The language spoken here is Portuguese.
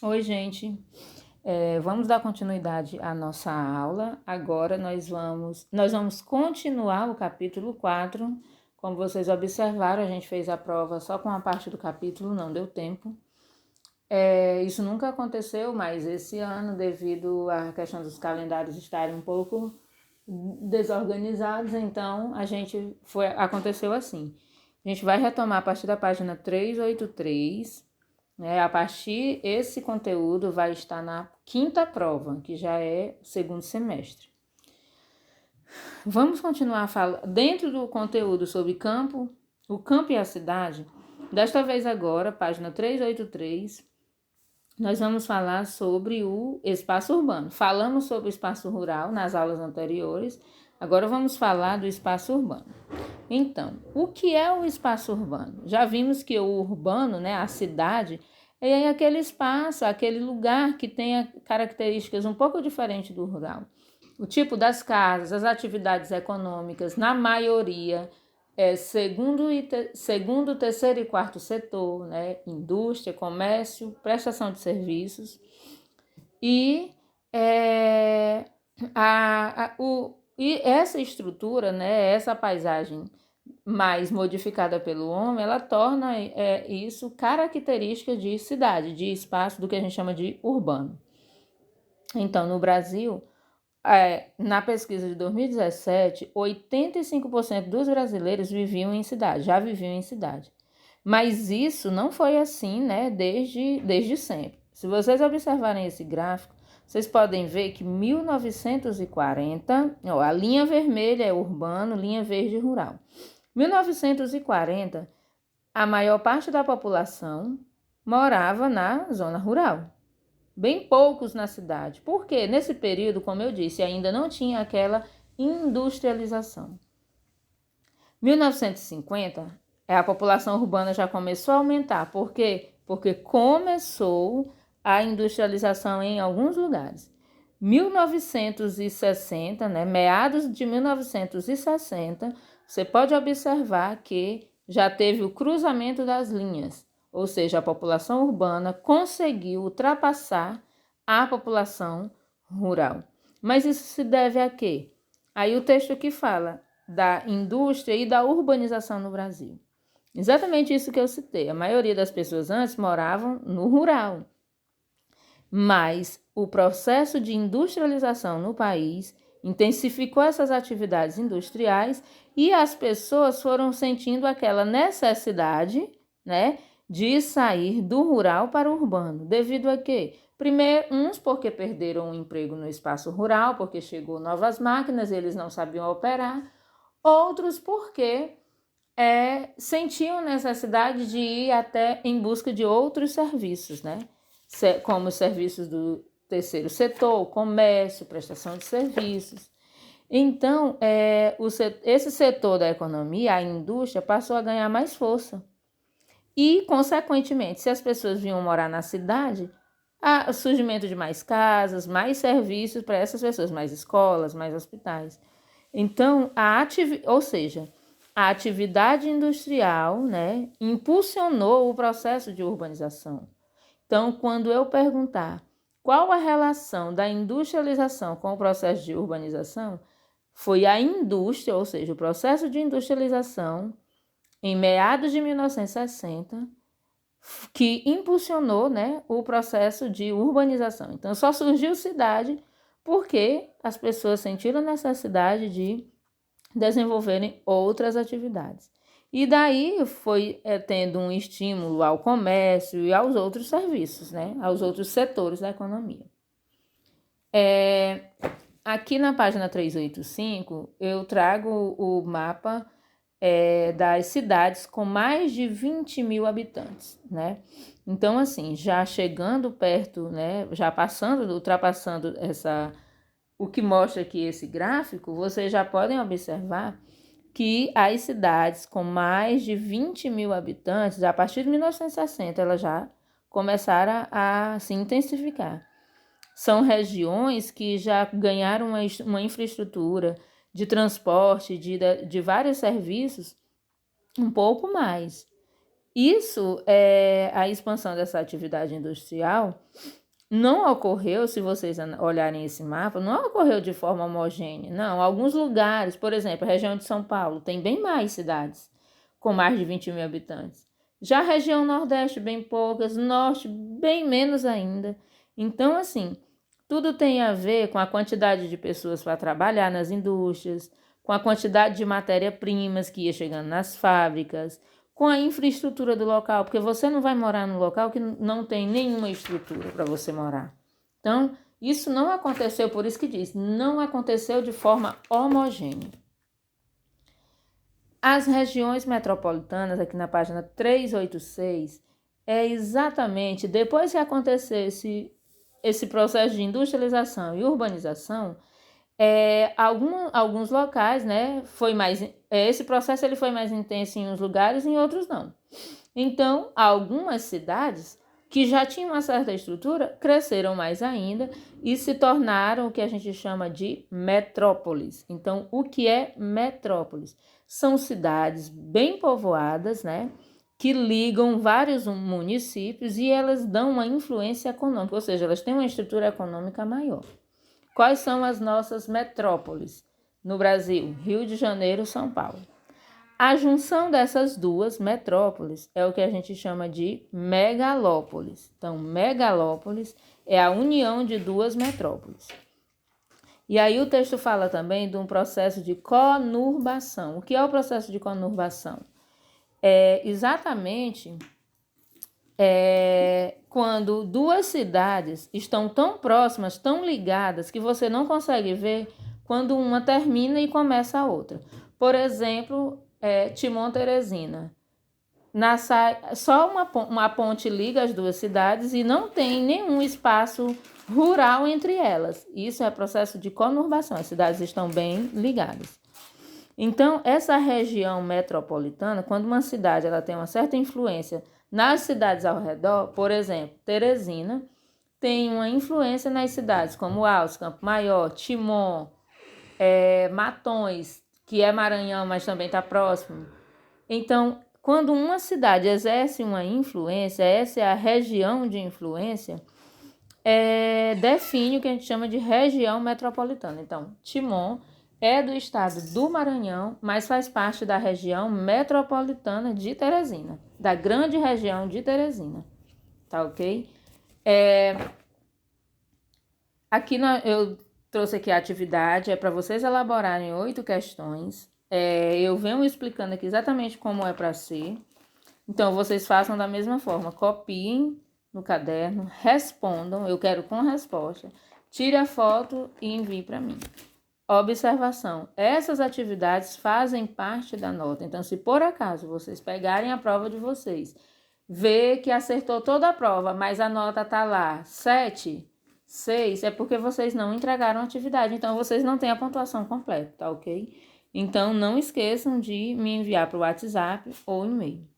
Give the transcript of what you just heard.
Oi, gente. Vamos dar continuidade à nossa aula. Agora nós vamos continuar o capítulo 4. Como vocês observaram, a gente fez a prova só com a parte do capítulo, não deu tempo. Isso nunca aconteceu, mas esse ano, devido à questão dos calendários estarem um pouco desorganizados, então aconteceu assim. A gente vai retomar a partir da página 383. A partir esse conteúdo vai estar na quinta prova, que já é segundo semestre. Vamos continuar falando dentro do conteúdo sobre o campo e a cidade. Desta vez agora, página 383, nós vamos falar sobre o espaço urbano. Falamos sobre o espaço rural nas aulas anteriores, agora vamos falar do espaço urbano. Então, o que é o espaço urbano? Já vimos que o urbano, a cidade, é aquele espaço, aquele lugar que tem características um pouco diferentes do rural. O tipo das casas, as atividades econômicas, na maioria, segundo, terceiro e quarto setor, indústria, comércio, prestação de serviços. E, e essa estrutura, essa paisagem mais modificada pelo homem, ela torna isso característica de cidade, de espaço, do que a gente chama de urbano. Então, no Brasil, na pesquisa de 2017, 85% dos brasileiros viviam em cidade, já viviam em cidade. Mas isso não foi assim, desde sempre. Se vocês observarem esse gráfico, vocês podem ver que 1940, a linha vermelha é urbano, linha verde rural. 1940, a maior parte da população morava na zona rural. Bem poucos na cidade. Porque nesse período, como eu disse, ainda não tinha aquela industrialização. 1950, a população urbana já começou a aumentar. Por quê? Porque começou a industrialização em alguns lugares. 1960, meados de 1960, você pode observar que já teve o cruzamento das linhas, ou seja, a população urbana conseguiu ultrapassar a população rural. Mas isso se deve a quê? Aí o texto que fala da indústria e da urbanização no Brasil. Exatamente isso que eu citei. A maioria das pessoas antes moravam no rural. Mas o processo de industrialização no país intensificou essas atividades industriais e as pessoas foram sentindo aquela necessidade, de sair do rural para o urbano. Devido a quê? Primeiro, uns porque perderam o emprego no espaço rural, porque chegou novas máquinas, eles não sabiam operar. Outros porque sentiam necessidade de ir até em busca de outros serviços, como os serviços do terceiro setor, comércio, prestação de serviços. Então, esse setor da economia, a indústria, passou a ganhar mais força. E, consequentemente, se as pessoas vinham morar na cidade, há o surgimento de mais casas, mais serviços para essas pessoas, mais escolas, mais hospitais. Então, ou seja, a atividade industrial, impulsionou o processo de urbanização. Então, quando eu perguntar qual a relação da industrialização com o processo de urbanização, foi a indústria, ou seja, o processo de industrialização, em meados de 1960, que impulsionou, o processo de urbanização. Então, só surgiu cidade porque as pessoas sentiram a necessidade de desenvolverem outras atividades. E daí foi tendo um estímulo ao comércio e aos outros serviços, aos outros setores da economia. Aqui na página 385, eu trago o mapa das cidades com mais de 20 mil habitantes, Então, assim, já chegando perto, já ultrapassando o que mostra aqui esse gráfico, vocês já podem observar que as cidades com mais de 20 mil habitantes, a partir de 1960, elas já começaram a se intensificar. São regiões que já ganharam uma infraestrutura de transporte, de vários serviços, um pouco mais. Isso, a expansão dessa atividade industrial não ocorreu, se vocês olharem esse mapa, não ocorreu de forma homogênea. Não, alguns lugares, por exemplo, a região de São Paulo, tem bem mais cidades, com mais de 20 mil habitantes. Já a região Nordeste, bem poucas, Norte, bem menos ainda. Então, assim, tudo tem a ver com a quantidade de pessoas para trabalhar nas indústrias, com a quantidade de matéria-primas que ia chegando nas fábricas, com a infraestrutura do local, porque você não vai morar num local que não tem nenhuma estrutura para você morar. Então, isso não aconteceu, por isso que diz, não aconteceu de forma homogênea. As regiões metropolitanas, aqui na página 386, é exatamente depois que aconteceu esse processo de industrialização e urbanização, alguns locais, né, esse processo ele foi mais intenso em uns lugares e em outros não. Então, algumas cidades que já tinham uma certa estrutura cresceram mais ainda e se tornaram o que a gente chama de metrópoles. Então, o que é metrópoles? São cidades bem povoadas, né, que ligam vários municípios e elas dão uma influência econômica, ou seja, elas têm uma estrutura econômica maior. Quais são as nossas metrópoles no Brasil? Rio de Janeiro e São Paulo. A junção dessas duas metrópoles é o que a gente chama de megalópolis. Então, megalópolis é a união de duas metrópoles. E aí o texto fala também de um processo de conurbação. O que é o processo de conurbação? É exatamente quando duas cidades estão tão próximas, tão ligadas, que você não consegue ver quando uma termina e começa a outra. Por exemplo, Timon-Teresina. Só uma ponte liga as duas cidades e não tem nenhum espaço rural entre elas. Isso é processo de conurbação, as cidades estão bem ligadas. Então, essa região metropolitana, quando uma cidade ela tem uma certa influência nas cidades ao redor, por exemplo, Teresina tem uma influência nas cidades como Altos, Campo Maior, Timon, Matões, que é Maranhão, mas também está próximo. Então, quando uma cidade exerce uma influência, essa é a região de influência, define o que a gente chama de região metropolitana. Então, Timon é do estado do Maranhão, mas faz parte da região metropolitana de Teresina, da grande região de Teresina, tá ok? Aqui eu trouxe aqui a atividade, é para vocês elaborarem 8 questões, eu venho explicando aqui exatamente como é para ser, então vocês façam da mesma forma, copiem no caderno, respondam, eu quero com resposta, tire a foto e envie para mim. Observação, essas atividades fazem parte da nota, então se por acaso vocês pegarem a prova de vocês, ver que acertou toda a prova, mas a nota tá lá 7, 6, é porque vocês não entregaram a atividade, então vocês não têm a pontuação completa, tá ok? Então não esqueçam de me enviar para o WhatsApp ou e-mail.